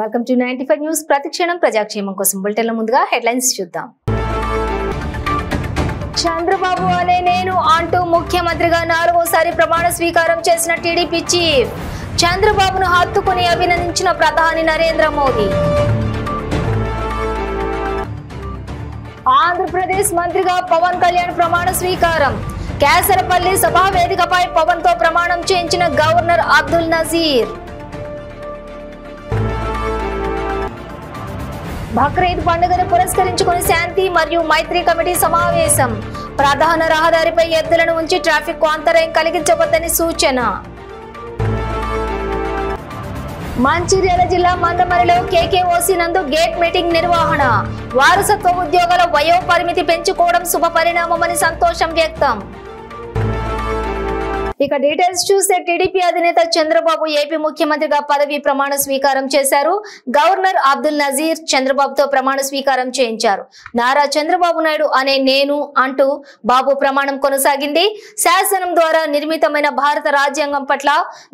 Welcome to 95 news. ప్రతిక్షణం ప్రజాక్షేమం కోసం బులెటిన్ల ముందుగా హెడ్లైన్స్ చూద్దాం. చంద్రబాబు అనే నేను అంటూ ముఖ్యమంత్రిగా 4వసారి ప్రమాణ స్వీకారం చేసిన టీడీపీ చీఫ్. చంద్రబాబును హత్తుకుని అభినందించిన ప్రధాని నరేంద్ర మోదీ. ఆంధ్రప్రదేశ్ మంత్రిగా పవన్ కళ్యాణ్ ప్రమాణ స్వీకారం. కేసరపల్లి సభా వేదికపై పవన్ తో ప్రమాణం చేయించిన గవర్నర్ అబ్దుల్ నజీర్. బక్రీద్ పండుగను పురస్కరించుకుని శాంతి మరియు మైత్రి కమిటీ సమావేశం. ప్రధాన రహదారిపై ఎద్దులను ఉంచి ట్రాఫిక్ కు అంతరాయం కలిగించవద్దని సూచన. మంచిర్యాల జిల్లా మందమరిలో కేకేఓసి నందు గేట్ మీటింగ్ నిర్వహణ. వారసత్వ ఉద్యోగాల వయో పరిమితి పెంచుకోవడం శుభ పరిణామమని సంతోషం వ్యక్తం. ఇక డీటెయిల్స్ చూస్తే టీడీపీ అధినేత చంద్రబాబు ఏపీ ముఖ్యమంత్రిగా పదవి ప్రమాణ స్వీకారం చేశారు. గవర్నర్ అబ్దుల్ నజీర్ చంద్రబాబుతో ప్రమాణ స్వీకారం చేయించారు. నారా చంద్రబాబు నాయుడు అనే నేను అంటూ బాబు ప్రమాణం కొనసాగింది. శాసనం ద్వారా నిర్మితమైన భారత రాజ్యాంగం పట్ల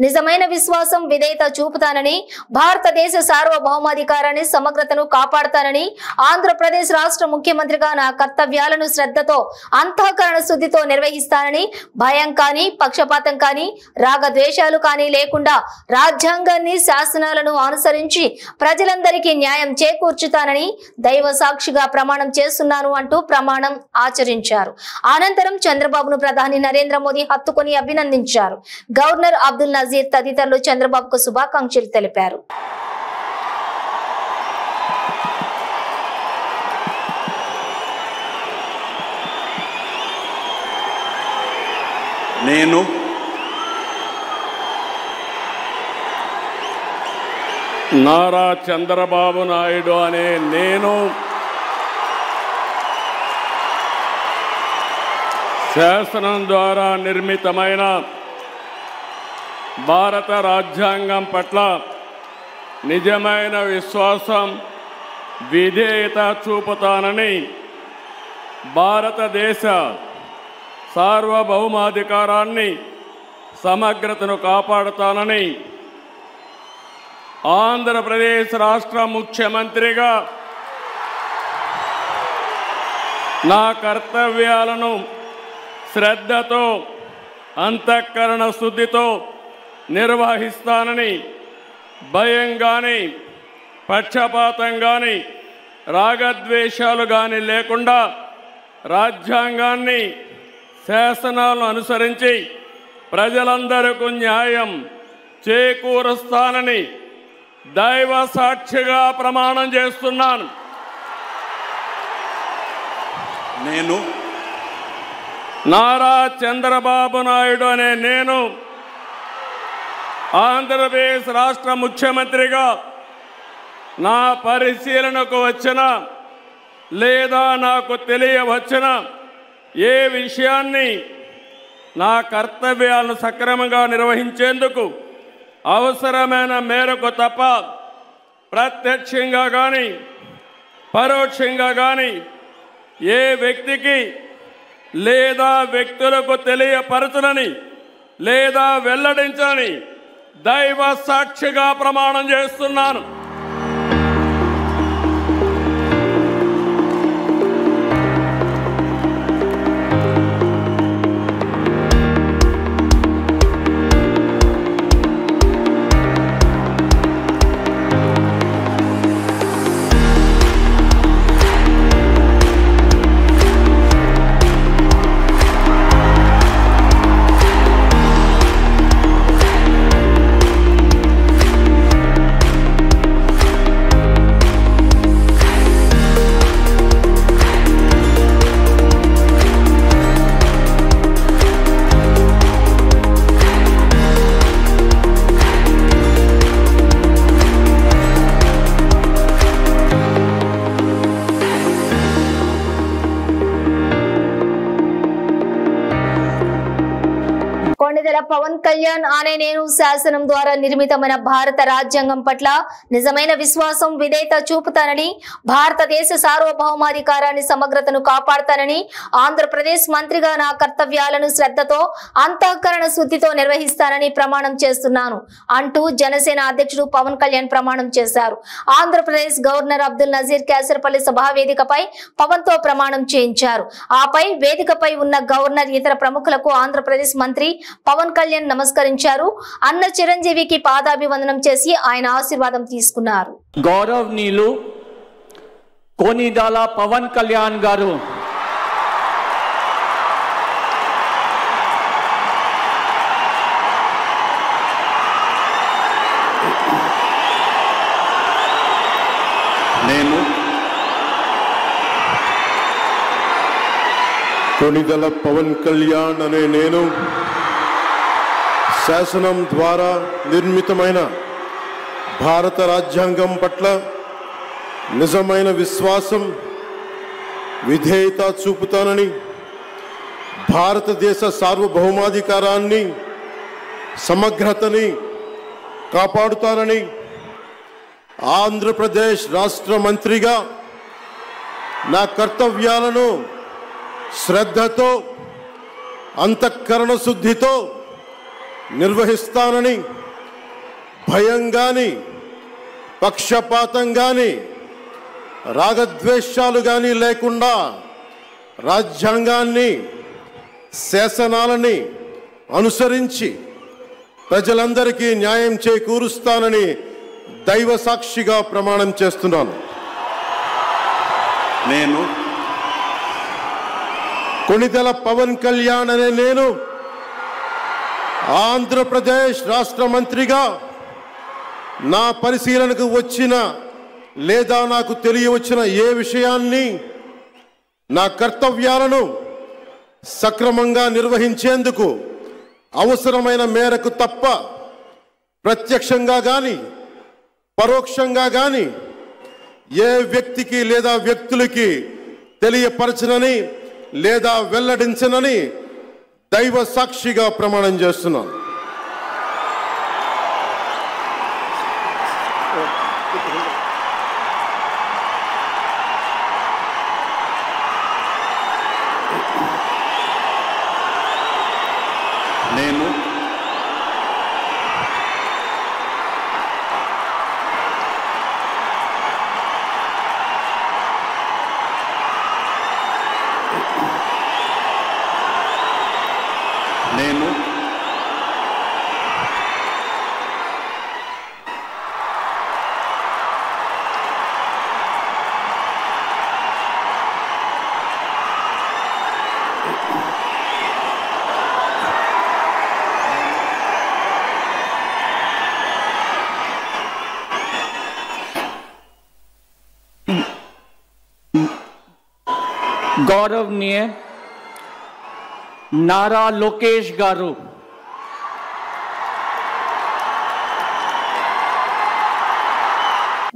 నిజమైన విశ్వాసం, విధేయత చూపుతానని, భారతదేశ సార్వభౌమాధికారాన్ని, సమగ్రతను కాపాడతానని, ఆంధ్రప్రదేశ్ రాష్ట్ర ముఖ్యమంత్రిగా నా కర్తవ్యాలను శ్రద్ధతో, అంతఃకరణ శుద్ధితో నిర్వహిస్తానని, భయం కానీ పక్షపాతం కానీ రాగద్వేషాలు కానీ లేకుండా రాజ్యాంగాన్ని, శాసనాలను అనుసరించి ప్రజలందరికీ న్యాయం చేకూర్చుతానని దైవ సాక్షిగా ప్రమాణం చేస్తున్నాను అంటూ ప్రమాణం ఆచరించారు. అనంతరం చంద్రబాబును ప్రధాని నరేంద్ర మోదీ హత్తుకుని అభినందించారు. గవర్నర్ అబ్దుల్ నజీర్ తదితరులు చంద్రబాబుకు శుభాకాంక్షలు తెలిపారు. నేను నారా చంద్రబాబు నాయుడు అనే నేను శాసనం ద్వారా నిర్మితమైన భారత రాజ్యాంగం పట్ల నిజమైన విశ్వాసం, విధేయత చూపుతానని, భారతదేశ సార్వభౌమాధికారాన్ని, సమగ్రతను కాపాడుతానని, ఆంధ్రప్రదేశ్ రాష్ట్ర ముఖ్యమంత్రిగా నా కర్తవ్యాలను శ్రద్ధతో, అంతఃకరణ శుద్ధితో నిర్వహిస్తానని, భయం కానీ పక్షపాతం కానీ రాగద్వేషాలు కానీ లేకుండా రాజ్యాంగాన్ని, శాసనాలను అనుసరించి ప్రజలందరికీ న్యాయం చేకూరుస్తానని దైవ సాక్షిగా ప్రమాణం చేస్తున్నాను. నేను నారా చంద్రబాబు నాయుడు అనే నేను ఆంధ్రప్రదేశ్ రాష్ట్ర ముఖ్యమంత్రిగా నా పరిశీలనకు వచ్చిన లేదా నాకు తెలియవచ్చిన ఏ విషయాన్ని నా కర్తవ్యాలను సక్రమంగా నిర్వహించేందుకు అవసరమైన మేరకు తప్ప ప్రత్యక్షంగా కానీ పరోక్షంగా కానీ ఏ వ్యక్తికి లేదా వ్యక్తులకు తెలియపరచునని లేదా వెల్లడించని దైవ సాక్షిగా ప్రమాణం చేస్తున్నాను. కొణిదెల పవన్ కళ్యాణ్ అనే నేను శాసనం ద్వారా నిర్మితమైన భారత రాజ్యాంగం పట్ల నిజమైన విశ్వాసం విధేయత చూపుతానని, భారతదేశ సార్వభౌమాధికారాన్ని సమగ్రతను కాపాడుతానని, ఆంధ్రప్రదేశ్ మంత్రిగా నా కర్తవ్యాలను శ్రద్ధతో అంతఃకరణ శుద్ధితో నిర్వహిస్తానని ప్రమాణం చేస్తున్నాను అంటూ జనసేన అధ్యక్షుడు పవన్ కళ్యాణ్ ప్రమాణం చేశారు. ఆంధ్రప్రదేశ్ గవర్నర్ అబ్దుల్ నజీర్ కేసరపల్లి సభా వేదికపై పవన్ తో ప్రమాణం చేయించారు. ఆపై వేదికపై ఉన్న గవర్నర్ ఇతర ప్రముఖులకు ఆంధ్రప్రదేశ్ మంత్రి పవన్ కళ్యాణ్ నమస్కరించారు. అన్న చిరంజీవికి పాదాభివందనం చేసి ఆయన ఆశీర్వాదం తీసుకున్నారు. గౌరవనీయులు కొణిదెల పవన్ కళ్యాణ్ గారు నేను కొణిదెల పవన్ కళ్యాణ్ అనే నేను శాసనం ద్వారా నిర్మితమైన భారత రాజ్యాంగం పట్ల నిజమైన విశ్వాసం విధేయత చూపుతానని, భారతదేశ సార్వభౌమాధికారాన్ని సమగ్రతని కాపాడుతానని, ఆంధ్రప్రదేశ్ రాష్ట్ర మంత్రిగా నా కర్తవ్యాలను శ్రద్ధతో అంతఃకరణ శుద్ధితో నిర్వహిస్తానని, భయం గాని పక్షపాతం గాని రాగద్వేషాలు గాని లేకుండా రాజ్యాంగాన్ని శాసనాలని అనుసరించి ప్రజలందరికీ న్యాయం చేకూరుస్తానని దైవ సాక్షిగా ప్రమాణం చేస్తున్నాను. నేను కొణిదెల పవన్ కళ్యాణ్ అనే నేను ఆంధ్రప్రదేశ్ రాష్ట్ర మంత్రిగా నా పరిశీలనకు వచ్చిన లేదా నాకు తెలియవచ్చిన ఏ విషయాన్ని నా కర్తవ్యాలను సక్రమంగా నిర్వహించేందుకు అవసరమైన మేరకు తప్ప ప్రత్యక్షంగా గాని పరోక్షంగా గాని ఏ వ్యక్తికి లేదా వ్యక్తులకి తెలియపరచనని లేదా వెల్లడించనని దైవ సాక్షిగా ప్రమాణం చేస్తున్నాను. నేను गौरवनीय नारा लोकेश गारू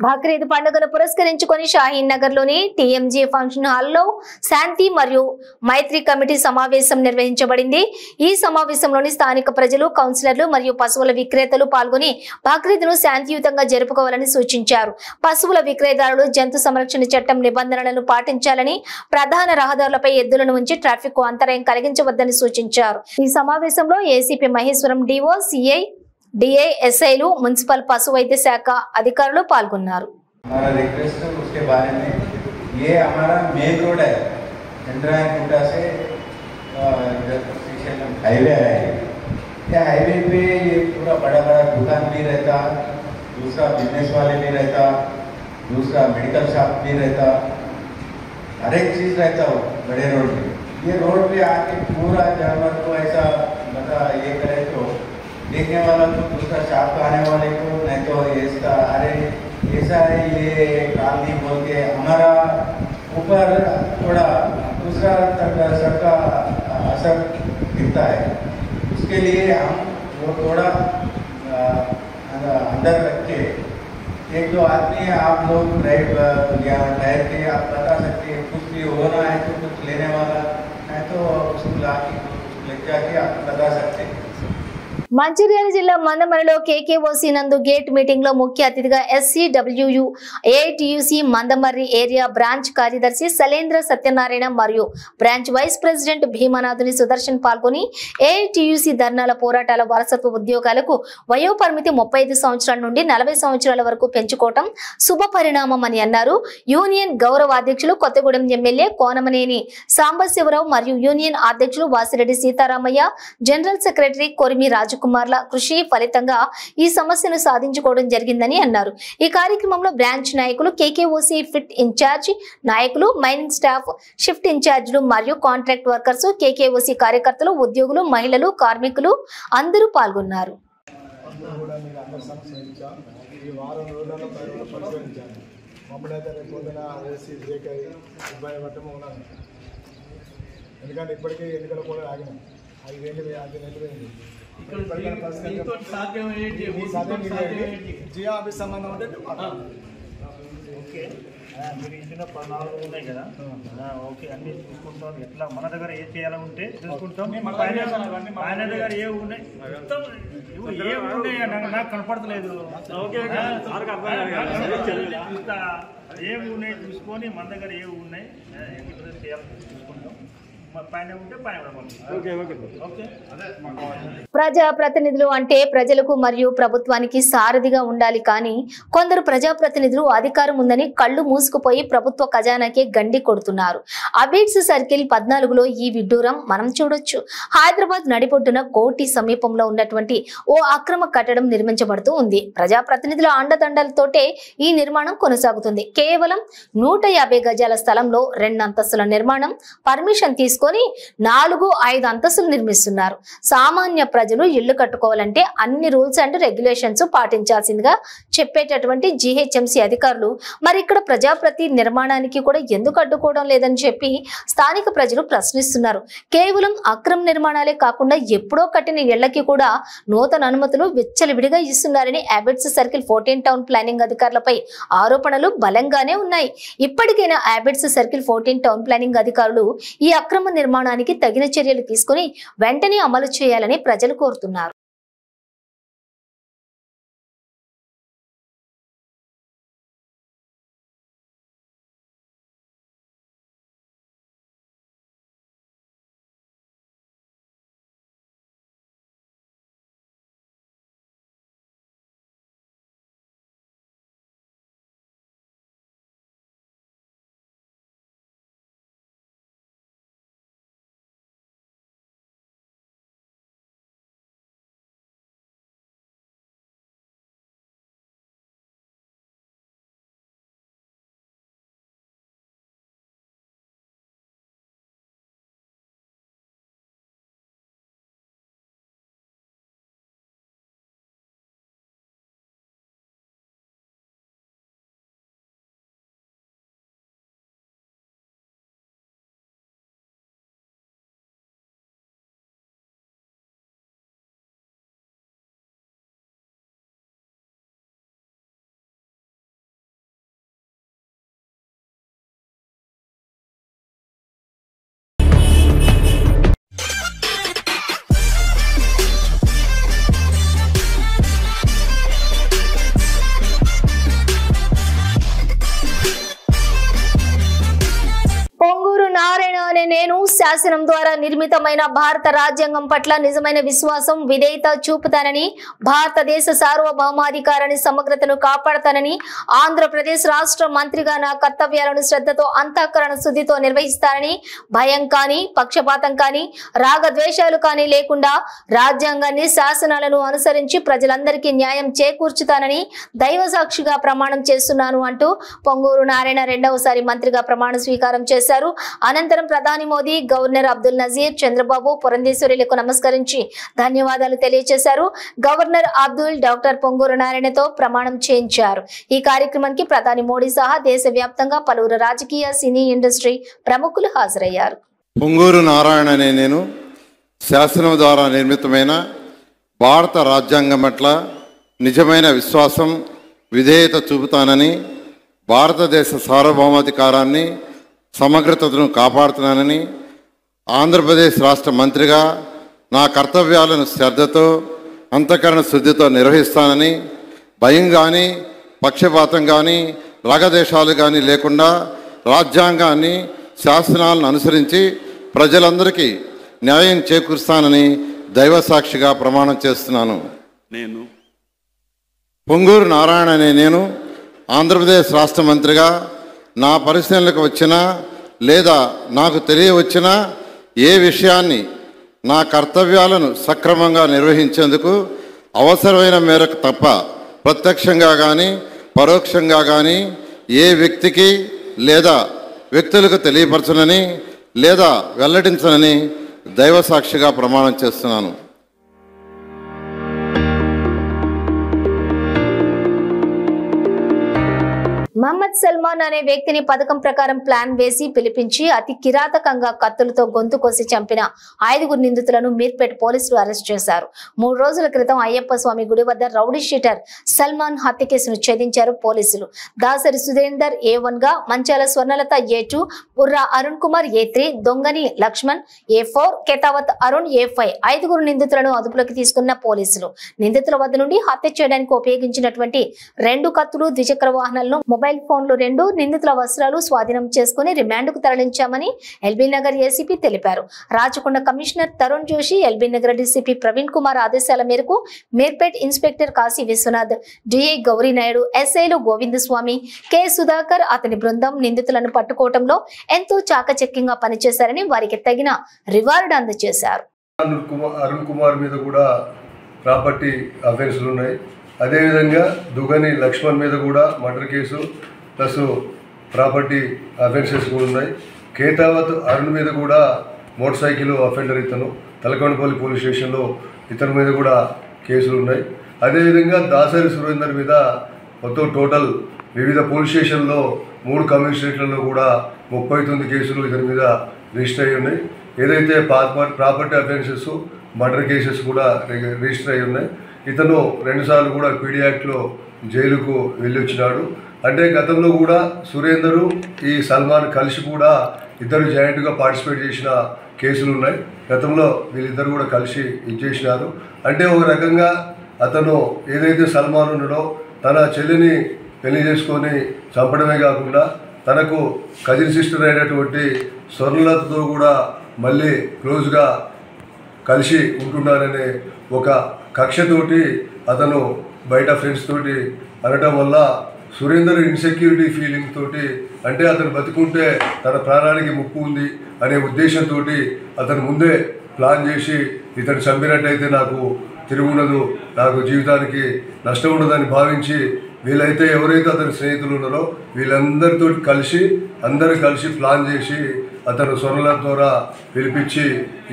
బక్రీద్ పండుగను పురస్కరించుకొని షాహీన్ నగర్ లోని టీఎంజీ ఫంక్షన్ హాల్లో శాంతి మరియు మైత్రి కమిటీ సమావేశం నిర్వహించబడింది. ఈ సమావేశంలోని స్థానిక ప్రజలు, కౌన్సిలర్లు మరియు పశువుల విక్రేతలు పాల్గొని బక్రీద్ ను శాంతియుతంగా జరుపుకోవాలని సూచించారు. పశువుల విక్రేతలు జంతు సంరక్షణ చట్టం నిబంధనలను పాటించాలని, ప్రధాన రహదారులపై ఎద్దులను ఉంచి ట్రాఫిక్ కు అంతరాయం కలిగించవద్దని సూచించారు. ఈ సమావేశంలో ఏసీపీ మహేశ్వరం, డిఓ, సిఐ, DISIలు, మున్సిపల్ పశు వైద్య శాఖ అధికారులు పాల్గొన్నారు. हमारा रिक्वेस्ट है उसके बारे में, ये हमारा मेन रोड है, चंद्रायनगुट्टा से हाईवे है। ये हाईवे पे ये पूरा बड़ा बड़ा दुकान भी रहता, दूसरा बिजनेस वाले भी रहता, दूसरा मेडिकल शॉप भी रहता, हर एक चीज़ रहता हो बड़े रोड पे। ये रोड पे आके पूरा जानवर को ऐसा बता ये करे तो देखने वाला तो दूसरा शॉप आने वाले को नहीं तो ऐसा अरे ऐसा है ये कालनी बोल के हमारा ऊपर थोड़ा दूसरा सबका असर दिखता है। उसके लिए हम वो थोड़ा अंदर रख के एक दो आदमी आप लोग ड्राइव या ठहर के आप बता सकते हैं, कुछ भी होना है तो कुछ लेने वाला है तो उसको ला के कुछ ले जाके आप बता सकते हैं। మంచిర్యాల జిల్లా మందమరిలో కేకేఓసీ నందు గేట్ మీటింగ్ లో ముఖ్య అతిథిగా SCWU AITUC Mandamarri area branch కార్యదర్శి శైలేంద్ర సత్యనారాయణ మరియు బ్రాంచ్ వైస్ ప్రెసిడెంట్ భీమనాథుని సుదర్శన్ పాల్గొని AITUC ధర్నాల పోరాటాల వారసత్వ ఉద్యోగాలకు వయోపరిమితి 35 సంవత్సరాల నుండి 40 సంవత్సరాల వరకు పెంచుకోవటం శుభ పరిణామం అని అన్నారు. యూనియన్ గౌరవ అధ్యక్షులు కొత్తగూడెం ఎమ్మెల్యే కోనమనేని సాంబశివరావు మరియు యూనియన్ అధ్యక్షులు వాసిరెడ్డి సీతారామయ్య, జనరల్ సెక్రటరీ కొరిమి రాజకుమార్ల కృషి ఫలితంగా ఈ సమస్యను సాధించుకోవడం జరిగిందని అన్నారు. ఈ కార్యక్రమంలో బ్రాంచ్ నాయకులు, KKOC ఫిట్ ఇన్ఛార్జ్ నాయకులు, మైనింగ్ స్టాఫ్, షిఫ్ట్ ఇన్ఛార్జీలు మరియు కాంట్రాక్ట్ వర్కర్స్, KKOC కార్యకర్తలు, ఉద్యోగులు, మహిళలు, కార్మికులు అందరూ పాల్గొన్నారు. ఎందుకంటే ఇప్పటికీ ఎన్నికలు కూడా ఆగినాం. 5 నెలలు జియో ఆఫీస్ సంబంధం ఉంటే ఓకే. మీరు ఇచ్చిన 14 ఉన్నాయి కదా, ఓకే అన్ని చూసుకుంటాం. ఎట్లా మన దగ్గర ఏ చేయాలంటే చూసుకుంటాం. ఆయన దగ్గర ఏ ఉన్నాయి నాకు కనపడతలేదు. ఏమి ఉన్నాయి చూసుకొని మన దగ్గర ఏవి ఉన్నాయి చేయాలని చూసుకుంటాం. ప్రజా ప్రతినిధులు అంటే ప్రజలకు మరియు ప్రభుత్వానికి సారథిగా ఉండాలి. కానీ కొందరు ప్రజాప్రతినిధులు అధికారం ఉందని కళ్ళు మూసుకుపోయి ప్రభుత్వ ఖజానాకే గండి కొడుతున్నారు. అబీడ్స్ సర్కిల్ 14లో ఈ విడ్డూరం మనం చూడొచ్చు. హైదరాబాద్ నడిపొడ్డున కోటి సమీపంలో ఉన్నటువంటి ఓ అక్రమ కట్టడం నిర్మించబడుతూ ఉంది. ప్రజాప్రతినిధుల అండదండలతోటే ఈ నిర్మాణం కొనసాగుతుంది. కేవలం 150 గజాల స్థలంలో 2 అంతస్తుల నిర్మాణం పర్మిషన్ తీసుకొని 4-5 అంతస్తులు నిర్మిస్తున్నారు. సామాన్య ప్రజలు ఇళ్లు కట్టుకోవాలంటే అన్ని రూల్స్ అండ్ రెగ్యులేషన్స్ పాటించాల్సిందిగా చెప్పేటటువంటి GHMC అధికారులు మరి ఇక్కడ ప్రజాప్రతి నిర్మాణానికి కూడా ఎందుకు అడ్డుకోవడం లేదని చెప్పి స్థానిక ప్రజలు ప్రశ్నిస్తున్నారు. కేవలం అక్రమ నిర్మాణాలే కాకుండా ఎప్పుడో కట్టిన ఇళ్లకి కూడా నూతన అనుమతులు విచ్చలవిడిగా ఇస్తున్నారని అబిడ్స్ సర్కిల్ 14 టౌన్ ప్లానింగ్ అధికారులపై ఆరోపణలు బలంగానే ఉన్నాయి. ఇప్పటికైనా అబిడ్స్ సర్కిల్ 14 టౌన్ ప్లానింగ్ అధికారులు ఈ అక్రమ నిర్మాణానికి తగిన చర్యలు తీసుకుని వెంటనే అమలు చేయాలని ప్రజలు కోరుతున్నారు. నేను శాసనం ద్వారా నిర్మితమైన భారత రాజ్యాంగం పట్ల నిజమైన విశ్వాసం, విధేయత చూపుతానని, భారతదేశ సార్వభౌమాధికారాన్ని సమగ్రతను కాపాడతానని, ఆంధ్రప్రదేశ్ రాష్ట్ర మంత్రిగా నా కర్తవ్యాలను శ్రద్ధతో అంతఃకరణ శుద్ధితో నిర్వహిస్తానని, భయం కానీ పక్షపాతం కానీ రాగద్వేషాలు కానీ లేకుండా రాజ్యాంగాన్ని శాసనాలను అనుసరించి ప్రజలందరికీ న్యాయం చేకూర్చుతానని దైవ సాక్షిగా ప్రమాణం చేస్తున్నాను అంటూ పొంగూరు నారాయణ రెండవసారి మంత్రిగా ప్రమాణ స్వీకారం చేశారు. అనంతరం ప్రధాని మోదీ, గవర్నర్ అబ్దుల్ నజీర్, చంద్రబాబు, పురంధేశ్వరులకు నమస్కరించి ధన్యవాదాలు తెలియజేశారు. గవర్నర్ అబ్దుల్ డాక్టర్ పొంగూరు నారాయణతో ప్రమాణం చేయించారు. ఈ కార్యక్రమానికి ప్రధాని మోడీ సహా దేశవ్యాప్తంగా పలువురు రాజకీయ, సినీ ఇండస్ట్రీ ప్రముఖులు హాజరయ్యారు. పొంగూరు నారాయణ అనే నేను శాసనం ద్వారా నిర్మితమైన భారత రాజ్యాంగం పట్ల నిజమైన విశ్వాసం, విధేయత చూపుతానని, భారతదేశ సార్వభౌమాధికారాన్ని సమగ్రతను కాపాడుతున్నానని, ఆంధ్రప్రదేశ్ రాష్ట్ర మంత్రిగా నా కర్తవ్యాలను శ్రద్ధతో అంతఃకరణ శుద్ధితో నిర్వహిస్తానని, భయం కానీ పక్షపాతం కానీ రాగదేశాలు కానీ లేకుండా రాజ్యాంగాన్ని శాసనాలను అనుసరించి ప్రజలందరికీ న్యాయం చేకూరుస్తానని దైవసాక్షిగా ప్రమాణం చేస్తున్నాను. నేను పొంగూరు నారాయణ అనే నేను ఆంధ్రప్రదేశ్ రాష్ట్ర మంత్రిగా నా పరిశీలనకు వచ్చినా లేదా నాకు తెలియవచ్చినా ఏ విషయాన్ని నా కర్తవ్యాలను సక్రమంగా నిర్వహించేందుకు అవసరమైన మేరకు తప్ప ప్రత్యక్షంగా కానీ పరోక్షంగా కానీ ఏ వ్యక్తికి లేదా వ్యక్తులకు తెలియపరచనని లేదా వెల్లడించనని దైవసాక్షిగా ప్రమాణం చేస్తున్నాను. మహమ్మద్ సల్మాన్ అనే వ్యక్తిని పథకం ప్రకారం ప్లాన్ వేసి పిలిపించి అతి కిరాతకంగా కత్తులతో గొంతు కోసి చంపిన 5 నిందితులను మీర్పేట్ పోలీసులు అరెస్ట్ చేశారు. 3 రోజుల క్రితం అయ్యప్ప స్వామి గుడి వద్ద రౌడీ షీటర్ సల్మాన్ హత్య కేసును ఛేదించారు పోలీసులు. దాసరి సురేందర్ A1 గా, మంచాల స్వర్ణలత A2, బుర్రా అరుణ్ కుమార్ A3, దొంగని లక్ష్మణ్ A4, కేతావత్ అరుణ్ A5 5 నిందితులను అదుపులోకి తీసుకున్న పోలీసులు నిందితుల వద్ద నుండి హత్య చేయడానికి ఉపయోగించినటువంటి 2 కత్తులు, ద్విచక్ర వాహనాలను, మొబైల్ ఫోన్లు 2, నిందితుల వస్త్రాలు స్వాధీనం చేసుకుని రిమాండ్కు తరలించామని ఎల్బీ నగర్ ఏసీపీ తెలిపారు. Rachakonda commissioner Tarun Joshi, LB Nagar DCP Praveen Kumar ఆదేశాల మేరకు మీర్పేట్ ఇన్స్పెక్టర్ కాశీ విశ్వనాథ్, డిఐ గౌరీ నాయుడు, ఎస్ఐలు గోవింద స్వామి, కె సుధాకర్, అతని బృందం నిందితులను పట్టుకోవడంలో ఎంతో చాకచక్యంగా పనిచేశారని వారికి తగిన రివార్డు అందజేశారు. అరుణ్ కుమార్ మీద కూడా ప్రాపర్టీ అఫెన్స్లు ఉన్నాయి. అదేవిధంగా దుగని లక్ష్మణ్ మీద కూడా murder case plus property offences కూడా ఉన్నాయి. కేతావత్ అరుణ్ మీద కూడా మోటార్ సైకిల్ అఫెండర్ ఇతను తలకొండపల్లి పోలీస్ స్టేషన్లో ఇతని మీద కూడా కేసులు ఉన్నాయి. అదేవిధంగా దాసరి సురేందర్ మీద మొత్తం టోటల్ వివిధ పోలీస్ స్టేషన్లో 3 కమిషనరేట్లలో కూడా 39 కేసులు ఇతని మీద రిజిస్టర్ అయ్యి ఉన్నాయి. ఏదైతే ప్రాపర్టీ అఫెన్సెస్ మర్డర్ కేసెస్ కూడా రిజిస్టర్ అయ్యి ఉన్నాయి. ఇతను 2 సార్లు కూడా పీడీ యాక్ట్లో జైలుకు వెళ్ళి వచ్చినాడు. అంటే గతంలో కూడా సురేందరు ఈ సల్మాన్ కలిసి కూడా ఇద్దరు జాయింట్గా పార్టిసిపేట్ చేసిన కేసులు ఉన్నాయి. గతంలో వీళ్ళిద్దరు కూడా కలిసి ఇచ్చేసినారు. అంటే ఒక రకంగా అతను ఏదైతే సల్మాన్ ఉన్నాడో తన చెల్లిని పెళ్లి చేసుకొని చంపడమే కాకుండా తనకు కజిన్ సిస్టర్ అయినటువంటి స్వర్ణలతతో కూడా మళ్ళీ క్లోజ్గా కలిసి ఉంటున్నారనే ఒక కక్షతోటి అతను బయట ఫ్రెండ్స్ తోటి అనడం వల్ల సురేందర్ ఇన్సెక్యూరిటీ ఫీలింగ్ తోటి, అంటే అతను బతుకుంటే తన ప్రాణానికి ముప్పు ఉంది అనే ఉద్దేశంతో అతను ముందే ప్లాన్ చేసి ఇతను చంపినట్టయితే నాకు తిరుగుండదు, నాకు జీవితానికి నష్టం ఉండదని భావించి వీళ్ళైతే ఎవరైతే అతని స్నేహితులు ఉన్నారో వీళ్ళందరితో అందరూ కలిసి ప్లాన్ చేసి అతను స్వర్ణల ద్వారా పిలిపించి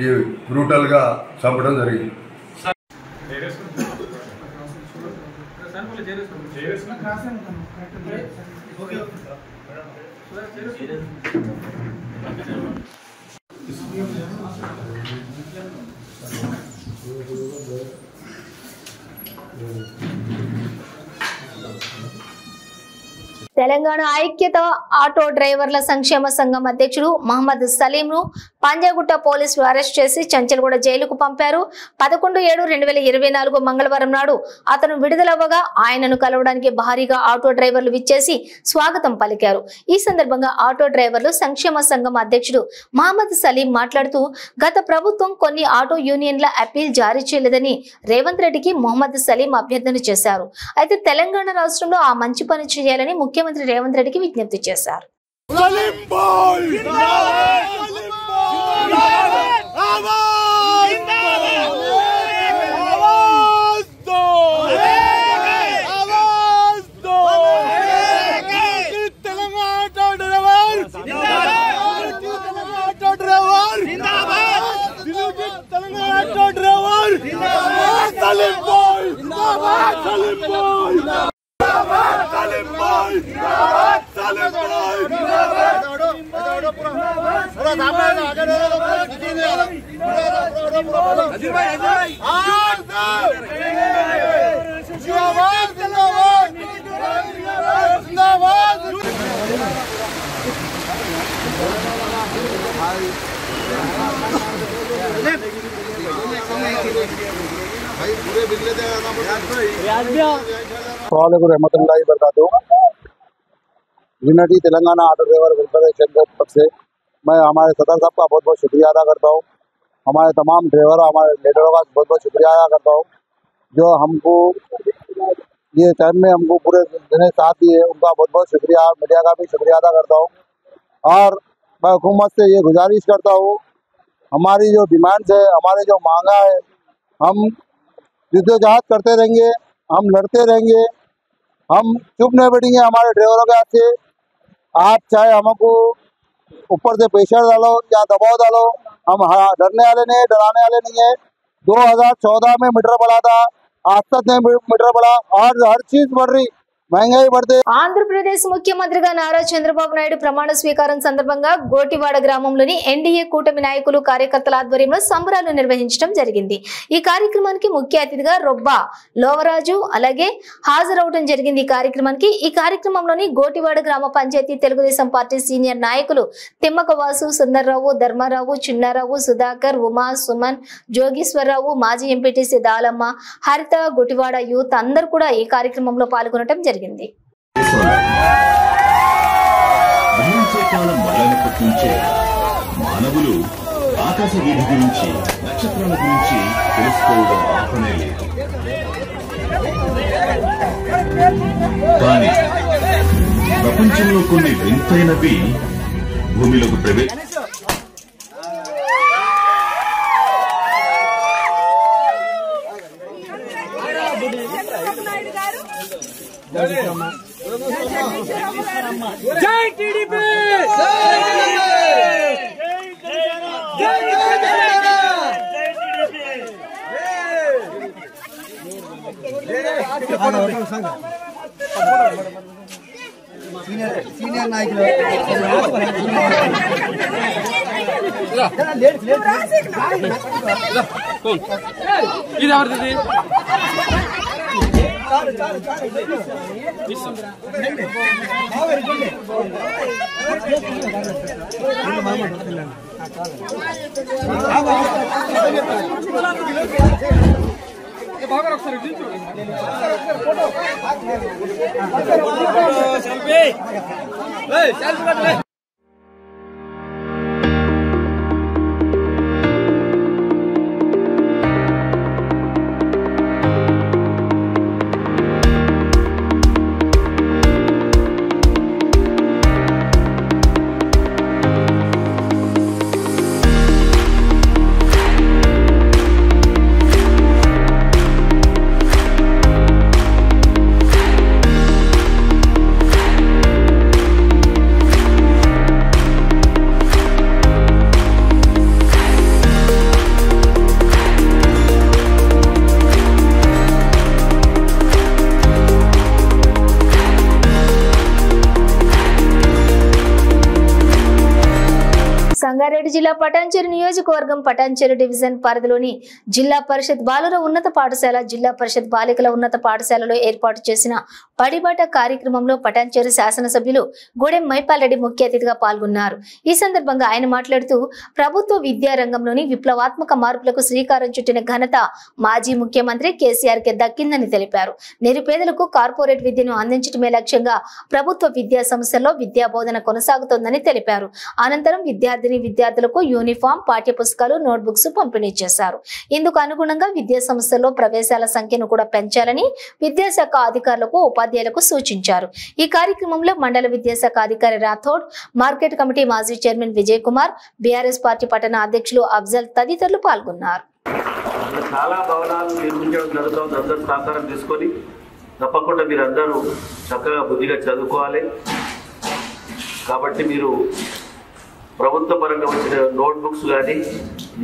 ఈ బ్రూటల్గా చంపడం జరిగింది. తెలంగాణ ఐక్యత ఆటో డ్రైవర్ల సంక్షేమ సంఘం అధ్యక్షుడు మహమ్మద్ సలీంను పంజాగుట్ట పోలీసులు అరెస్ట్ చేసి చంచల్గూడ జైలుకు పంపారు. 11/7/2024 మంగళవారం నాడు అతను విడుదలవ్వగా ఆయనను కలవడానికి భారీగా ఆటో డ్రైవర్లు విచ్చేసి స్వాగతం పలికారు. ఈ సందర్భంగా ఆటో డ్రైవర్లు సంక్షేమ సంఘం అధ్యక్షుడు మహమ్మద్ సలీం మాట్లాడుతూ, గత ప్రభుత్వం కొన్ని ఆటో యూనియన్ల అప్పీల్ జారీ చేయలేదని రేవంత్ రెడ్డికి మహమ్మద్ సలీం అభ్యర్థన చేశారు. అయితే తెలంగాణ రాష్ట్రంలో ఆ మంచి పని చేయాలని ముఖ్యమంత్రి రేవంత్ రెడ్డికి విజ్ఞప్తి చేశారు. रहमतुल्लाहि व बरकातहू। Unity Telangana auto driver welfare तरफ से मैं हमारे सदर साहब का बहुत बहुत शुक्रिया अदा करता हूँ। हमारे तमाम ड्राइवर हमारे लीडरों का बहुत बहुत शुक्रिया अदा करता हूँ जो हमको ये टाइम में हमको पूरे दिन साथ दिए, उनका बहुत बहुत शुक्रिया। मीडिया का भी शुक्रिया अदा करता हूँ और मैं हुकूमत से ये गुजारिश करता हूँ, हमारी जो डिमांड्स है, हमारे जो मांगा है, हम जिद्दोजहद करते रहेंगे, हम लड़ते रहेंगे, हम चुप नहीं बैठेंगे हमारे ड्राइवरों के हाथ से। आप चाहे हमको ऊपर से प्रेशर डालो या दबाव डालो, हम डरने वाले नहीं, डराने वाले नहीं है। 2014 में मीटर बढ़ा था, आज तक नहीं मीटर बढ़ा और हर चीज बढ़ रही, महंगाई बढ़ते। ఆంధ్రప్రదేశ్ ముఖ్యమంత్రిగా నారా చంద్రబాబు నాయుడు ప్రమాణ స్వీకారం సందర్భంగా గోటివాడ గ్రామంలోని ఎన్డీఏ కూటమి నాయకులు కార్యకర్తల ఆధ్వర్యంలో సంబరాలు నిర్వహించడం జరిగింది। ఈ కార్యక్రమానికి ముఖ్య అతిథిగా రొబ్బా లోవరాజు అలాగే హాజరవడం జరిగింది। ఈ కార్యక్రమంలోని గోటివాడ గ్రామ పంచాయతీ తెలుగుదేశం పార్టీ సీనియర్ నాయకులు తిమ్మక వాసు, సుందర్రావు, ధర్మారావు, చిన్నారావు, సుధాకర్, ఉమా, సుమన్, జోగేశ్వరరావు, మాజీ ఎంపీటీసీ దాలమ్మ, హరిత, గోటివాడ యూత్ అందరూ కూడా ఈ కార్యక్రమంలో పాల్గొనడం జరిగింది। మానవులు ఆకాశ వీధి గురించి, నక్షత్రాల గురించి తెలుసుకోవడం ఆపనే లేదు, కానీ ప్రపంచంలో కొన్ని వింతైనవి భూమిలోకి జై టీడీపీ, సీనియర్ నాయకులు ఇది ఎవరిది? బాగా ఒకసారి సంగారెడ్డి జిల్లా పటాన్చెరు నియోజకవర్గం పటాన్చెరు డివిజన్ పరిధిలోని జిల్లా పరిషత్ బాలుర ఉన్నత పాఠశాల, జిల్లా పరిషత్ బాలికల ఉన్నత పాఠశాలలో ఏర్పాటు చేసిన పడిబాట కార్యక్రమంలో పటాన్చెరు శాసనసభ్యులు గూడెం మైపాల్ రెడ్డి ముఖ్య అతిథిగా పాల్గొన్నారు। ఈ సందర్భంగా ఆయన మాట్లాడుతూ ప్రభుత్వ విద్యా రంగంలోని విప్లవాత్మక మార్పులకు శ్రీకారం చుట్టిన ఘనత మాజీ ముఖ్యమంత్రి కేసీఆర్ కే దక్కిందని తెలిపారు। నిరుపేదలకు కార్పొరేట్ విద్యను అందించడమే లక్ష్యంగా ప్రభుత్వ విద్యా సంస్థల్లో విద్యా బోధన కొనసాగుతోందని తెలిపారు। అనంతరం విద్యార్థులకు యూనిఫామ్, పాఠ్య పుస్తకాలు, నోట్బుక్స్ పంపిణీ చేశారు। ఇందుకు అనుగుణంగా విద్యా సంస్థల్లో ప్రవేశాల సంఖ్యను కూడా పెంచాలని విద్యాశాఖ అధికారులకు, ఉపాధ్యాయులకు సూచించారు। ఈ కార్యక్రమంలో మండల విద్యాశాఖ అధికారి రాథోడ్, మార్కెట్ కమిటీ మాజీ chairman Vijay Kumar, BRS party పట్టణ అధ్యక్షులు అఫ్జల్ తదితరులు పాల్గొన్నారు। చాలా భవనాలు నిర్మించడం జరుగుతుంది, అందరూ సహకారం తీసుకొని తప్పకుండా మీరందరూ చక్కగా బుద్ధిగా చదువుకోవాలి। కాబట్టి మీరు ప్రభుత్వ పరంగా వచ్చిన నోట్బుక్స్ కానీ,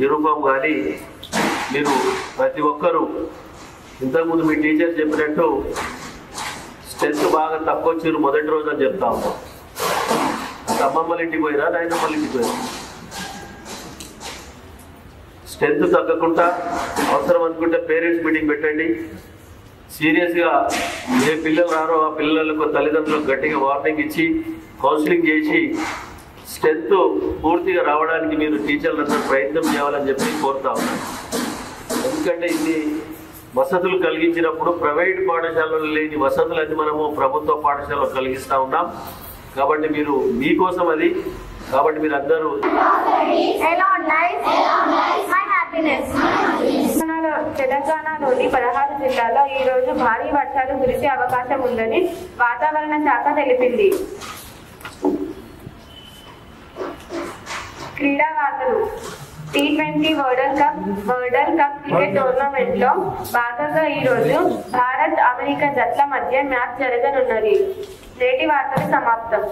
యూనిఫామ్ కానీ మీరు ప్రతి ఒక్కరూ ఇంతకుముందు మీ టీచర్ చెప్పినట్టు స్ట్రెంత్ బాగా తక్కువ వచ్చారు మొదటి రోజు అని చెప్తా ఉన్నాం। అమ్మమ్మల ఇంటికి పోయినా, నాయనమ్మల ఇంటికి పోయినా స్ట్రెంత్ తగ్గకుండా అవసరం అనుకుంటే పేరెంట్స్ మీటింగ్ పెట్టండి। సీరియస్గా ఏ పిల్లలు రారో ఆ పిల్లలకు తల్లిదండ్రులకు గట్టిగా వార్నింగ్ ఇచ్చి కౌన్సిలింగ్ చేసి స్ట్రెంత్ పూర్తిగా రావడానికి మీరు టీచర్లందరూ ప్రయత్నం చేయాలని చెప్పి కోరుతా ఉన్నాను। ఎందుకంటే ఇన్ని వసతులు కలిగించినప్పుడు ప్రైవేట్ పాఠశాలలు లేని వసతులన్నీ మనము ప్రభుత్వ పాఠశాలలో కలిగిస్తూ ఉన్నాం. కాబట్టి మీరు మీకోసం అది, కాబట్టి మీరు అందరూ తెలంగాణలోని 16 జిల్లాల్లో ఈ రోజు భారీ వర్షాలు కురిసే అవకాశం ఉందని వాతావరణ శాఖ తెలిపింది. క్రీడా వార్తలు. T20 world cup cricket tournament లో భాగంగా ఈ రోజు భారత్ అమెరికా జట్ల మధ్య మ్యాచ్ జరగనున్నది. నేటి వార్తలు సమాప్తం.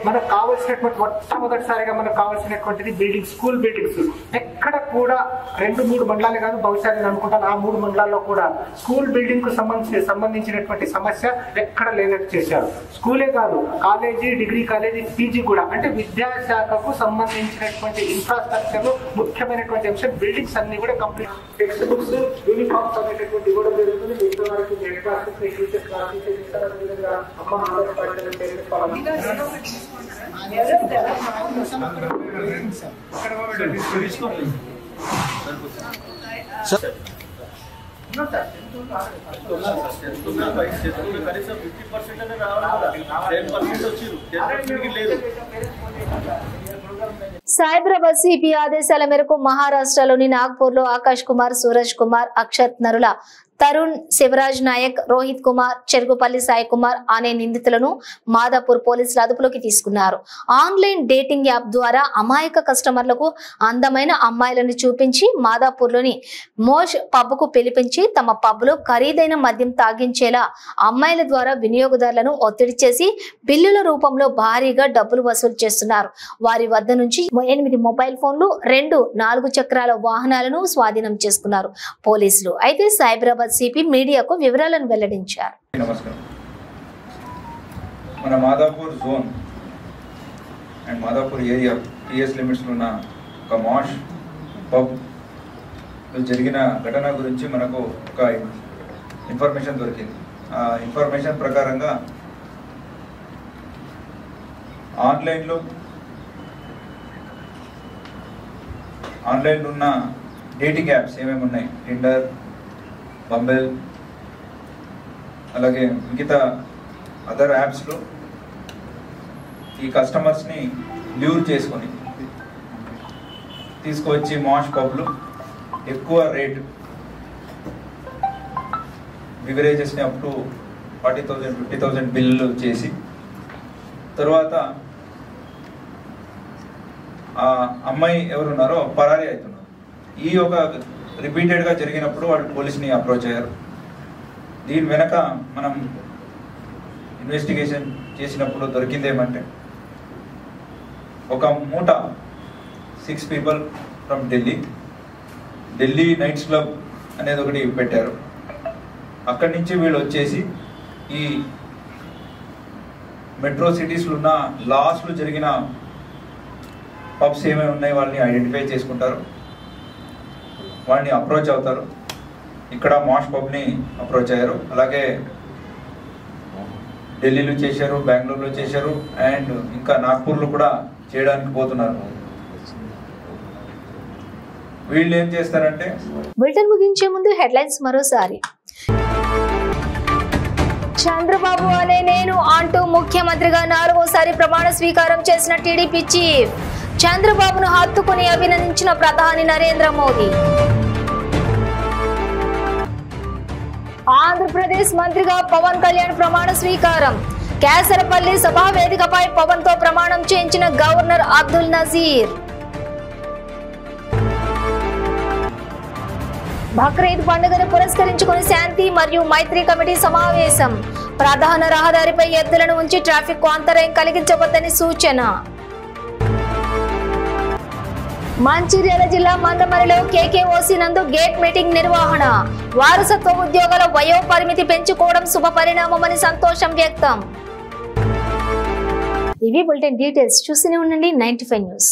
మనకు కావాల్సినటువంటి మొట్టమొదటిసారిగా మనకు కావాల్సినటువంటిది బిల్డింగ్స్, స్కూల్ బిల్డింగ్స్. ఎక్కడ కూడా 2-3 మండలాలే కాదు, బహుశా నేను అనుకుంటాను ఆ 3 మండలాల్లో కూడా స్కూల్ బిల్డింగ్ కు సంబంధించినటువంటి సమస్య ఎక్కడ లేనట్టు చేశారు. స్కూలే కాదు, కాలేజీ, డిగ్రీ కాలేజీ, పీజీ కూడా. అంటే విద్యాశాఖకు సంబంధించినటువంటి ఇన్ఫ్రాస్ట్రక్చర్ లో ముఖ్యమైనటువంటి అంశం బిల్డింగ్స్ అన్ని కూడా కంప్లీట్. టెక్స్ట్ బుక్స్, యూనిఫామ్స్ అనేటటువంటి ఇవ్వడం జరుగుతుంది. మిగతా వారికి సైబరాబాద్ సిపి ఆదేశాల మేరకు మహారాష్ట్రలోని నాగ్పూర్లో ఆకాష్ కుమార్, సూరజ్ కుమార్, అక్షత్ నరుల, తరుణ్, శివరాజ్ నాయక్, రోహిత్ కుమార్, చెరుగుపల్లి సాయి కుమార్ అనే నిందితులను మాదాపూర్ పోలీసులు అదుపులోకి తీసుకున్నారు. ఆన్లైన్ డేటింగ్ యాప్ ద్వారా అమాయక కస్టమర్లకు అందమైన అమ్మాయిలను చూపించి మాదాపూర్లోని మోష్ పబ్కు పిలిపించి తమ పబ్లో ఖరీదైన మద్యం తాగించేలా అమ్మాయిల ద్వారా వినియోగదారులను ఒత్తిడి చేసి బిల్లుల రూపంలో భారీగా డబ్బులు వసూలు చేస్తున్నారు. వారి వద్ద నుంచి 8 మొబైల్ ఫోన్లు, 2 4 చక్రాల వాహనాలను స్వాధీనం చేసుకున్నారు పోలీసులు. అయితే సైబరాబాద్ సిపి మీడియాకు వివరాలను వెల్లడించారు. నమస్కారం. మన Madhapur zone and Madhapur area TS లిమిట్స్లో ఉన్న ఒక మాష్ పబ్ జరిగిన ఘటన గురించి మనకు ఒక ఇన్ఫర్మేషన్ దొరికింది. ఆ ఇన్ఫర్మేషన్ ప్రకారంగా ఆన్లైన్లో ఉన్న డేటింగ్ యాప్స్ ఏమేమి ఉన్నాయి, టిండర్, బంబెల్, అలాగే మిగతా అదర్ యాప్స్లో ఈ కస్టమర్స్ని ల్యూర్ చేసుకొని తీసుకువచ్చి మాష్ పబ్లు ఎక్కువ రేట్ బివరేజెస్ని అప్ టు 40,000 50,000 బిల్లు చేసి తర్వాత ఆ అమ్మాయి ఎవరున్నారో పరారీ అవుతున్నారు. ఈ ఒక రిపీటెడ్గా జరిగినప్పుడు వాళ్ళు పోలీస్ని అప్రోచ్ అయ్యారు. దీని వెనక మనం ఇన్వెస్టిగేషన్ చేసినప్పుడు దొరికింది ఏమంటే ఒక మూట 6 people from Delhi nights club అనేది ఒకటి పెట్టారు. అక్కడి నుంచి వీళ్ళు వచ్చేసి ఈ మెట్రో సిటీస్లో ఉన్న లాస్ట్లో జరిగిన పబ్స్ ఏమేమి ఉన్నాయి వాళ్ళని ఐడెంటిఫై చేసుకుంటారు, వాడిని అప్రోచ్ అవుతారు. ఇక్కడ మాష్ పబ్ని అప్రోచ్ అయ్యారు. అలాగే ఢిల్లీలో చేశారు, బెంగళూరులో చేశారు, అండ్ ఇంకా నాగ్పూర్లో కూడా చేయడానికి పోతున్నారు. వీళ్ళు ఏం చేస్తారంటే, బులెటిన్ ముగించే ముందు హెడ్లైన్స్ మరోసారి. చంద్రబాబు అనే నేను అంటూ ముఖ్యమంత్రిగా 4వసారి ప్రమాణ స్వీకారం చేసిన టీడీపీ చీఫ్. చంద్రబాబును హత్తుకుని అభినందించిన ప్రధాని నరేంద్ర మోదీ. ఆంధ్రప్రదేశ్ మంత్రిగా పవన్ కళ్యాణ్ ప్రమాణ స్వీకారం. కేసరపల్లి సభా వేదికపై పవన్ తో ప్రమాణం చేయించిన గవర్నర్ అబ్దుల్ నజీర్. బక్రీద్ పండుగను పురస్కరించుకుని శాంతి మరియు మైత్రి కమిటీ సమావేశం. ప్రధాన రహదారిపై ఎద్దులను ఉంచి ట్రాఫిక్ అంతరాయం కలిగించవద్దని సూచన. మంచిర్యాల జిల్లా మందమరిలో కేకేఓసీ నందు గేట్ మీటింగ్ నిర్వహణ. వారసత్వ ఉద్యోగాల వయో పరిమితి పెంచుకోవడం శుభ పరిణామమని సంతోషం వ్యక్తం. ఇవి బులెటిన్ డీటెయిల్స్. చూస్తూనే ఉండండి 95 న్యూస్.